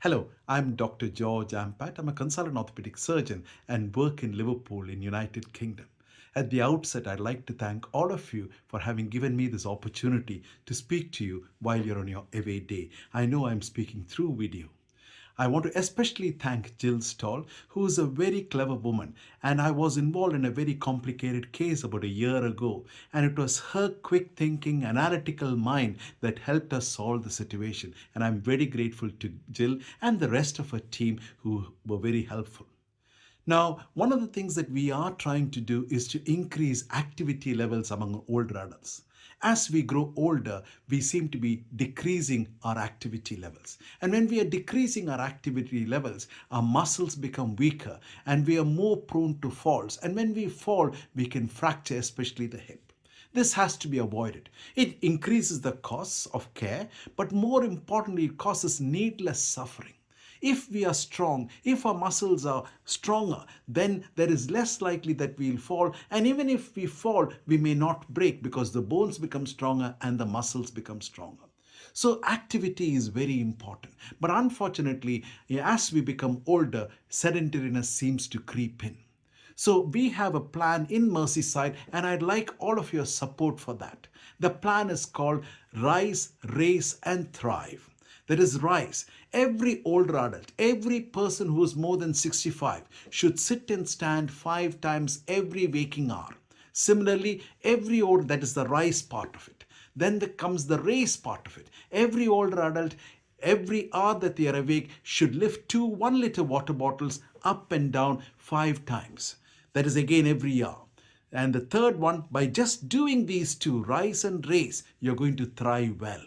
Hello, I'm Dr. George Ampat. I'm a consultant orthopedic surgeon and work in Liverpool in United Kingdom. At the outset, I'd like to thank all of you for having given me this opportunity to speak to you while you're on your away day. I know I'm speaking through video. I want to especially thank Jill Stoll, who is a very clever woman, and I was involved in a very complicated case about a year ago, and it was her quick thinking, analytical mind that helped us solve the situation. And I'm very grateful to Jill and the rest of her team who were very helpful. Now, one of the things that we are trying to do is to increase activity levels among older adults. As we grow older, we seem to be decreasing our activity levels. And when we are decreasing our activity levels, our muscles become weaker and we are more prone to falls. And when we fall, we can fracture, especially the hip. This has to be avoided. It increases the costs of care, but more importantly, it causes needless suffering. If we are strong, if our muscles are stronger, then there is less likely that we'll fall. And even if we fall, we may not break because the bones become stronger and the muscles become stronger. So activity is very important. But unfortunately, as we become older, sedentariness seems to creep in. So we have a plan in Merseyside, and I'd like all of your support for that. The plan is called Rise, Race and Thrive. That is RISE. Every older adult, every person who is more than 65 should sit and stand 5 times every waking hour. Similarly, every old, that is the RISE part of it. Then comes the race part of it. Every older adult, every hour that they are awake, should lift 2 1 liter water bottles up and down 5 times. That is again every hour. And the third one, by just doing these two, rise and race, you're going to thrive well.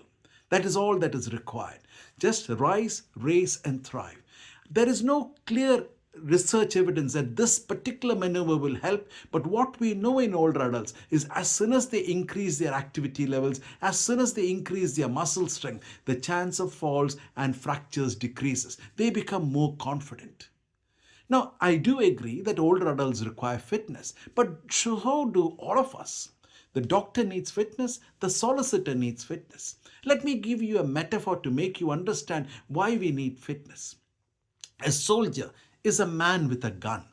That is all that is required. Just rise, race, and thrive. There is no clear research evidence that this particular maneuver will help, but what we know in older adults is as soon as they increase their activity levels, as soon as they increase their muscle strength, the chance of falls and fractures decreases. They become more confident. Now, I do agree that older adults require fitness, but so do all of us. The doctor needs fitness, the solicitor needs fitness. Let me give you a metaphor to make you understand why we need fitness. A soldier is a man with a gun.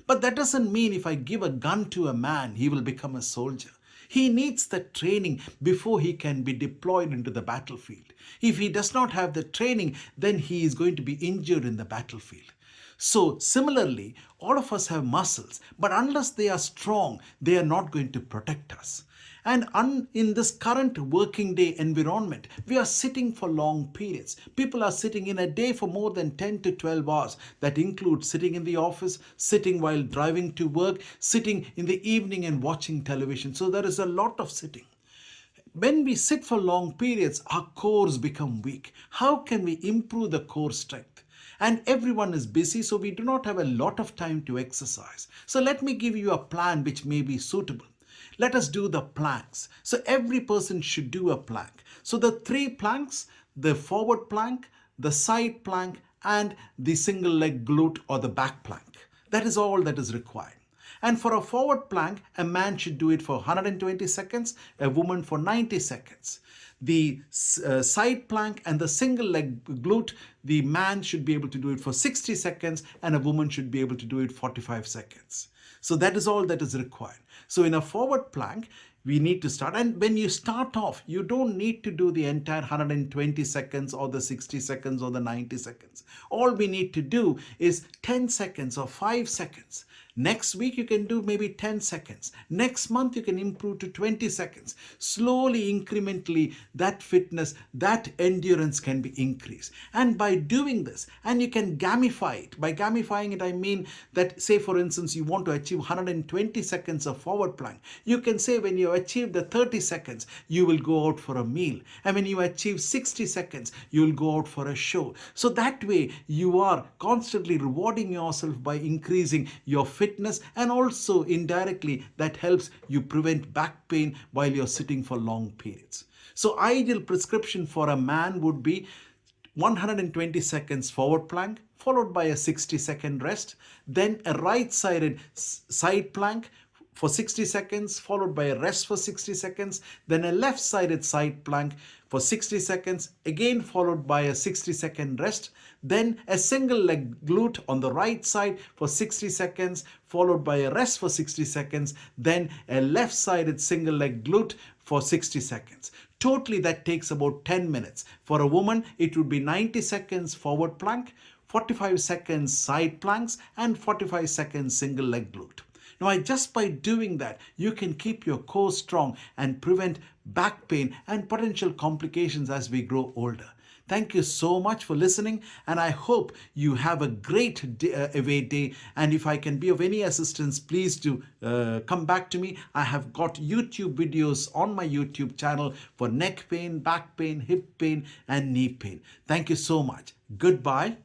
But that doesn't mean if I give a gun to a man, he will become a soldier. He needs the training before he can be deployed into the battlefield. If he does not have the training, then he is going to be injured in the battlefield. So similarly, all of us have muscles, but unless they are strong, they are not going to protect us. And in this current working day environment, we are sitting for long periods. People are sitting in a day for more than 10 to 12 hours. That includes sitting in the office, sitting while driving to work, sitting in the evening and watching television. So there is a lot of sitting. When we sit for long periods, our cores become weak. How can we improve the core strength? And everyone is busy, so we do not have a lot of time to exercise. So let me give you a plan which may be suitable. Let us do the planks. So every person should do a plank. So the 3 planks, the forward plank, the side plank, and the single leg glute or the back plank. That is all that is required. And for a forward plank, a man should do it for 120 seconds, a woman for 90 seconds. The side plank and the single leg glute, the man should be able to do it for 60 seconds and a woman should be able to do it 45 seconds. So that is all that is required. So in a forward plank, we need to start. And when you start off, you don't need to do the entire 120 seconds or the 60 seconds or the 90 seconds. All we need to do is 10 seconds or 5 seconds. Next week, you can do maybe 10 seconds. Next month, you can improve to 20 seconds. Slowly, incrementally, that fitness, that endurance can be increased. And by doing this, and you can gamify it. By gamifying it, I mean that, say, for instance, you want to achieve 120 seconds of forward plank. You can say when you achieve the 30 seconds, you will go out for a meal. And when you achieve 60 seconds, you will go out for a show. So that way, you are constantly rewarding yourself by increasing your fitness, and also indirectly that helps you prevent back pain while you're sitting for long periods. So ideal prescription for a man would be 120 seconds forward plank followed by a 60-second rest, then a right-sided side plank for 60 seconds, followed by a rest for 60 seconds, then a left-sided side plank for 60 seconds, again followed by a 60-second rest, then a single leg glute on the right side for 60 seconds, followed by a rest for 60 seconds, then a left-sided single leg glute for 60 seconds. Totally that takes about 10 minutes. For a woman, it would be 90 seconds forward plank, 45 seconds side planks, and 45 seconds single leg glute. Now, just by doing that, you can keep your core strong and prevent back pain and potential complications as we grow older. Thank you so much for listening, and I hope you have a great away day. And if I can be of any assistance, please do come back to me. I have got YouTube videos on my YouTube channel for neck pain, back pain, hip pain, and knee pain. Thank you so much. Goodbye.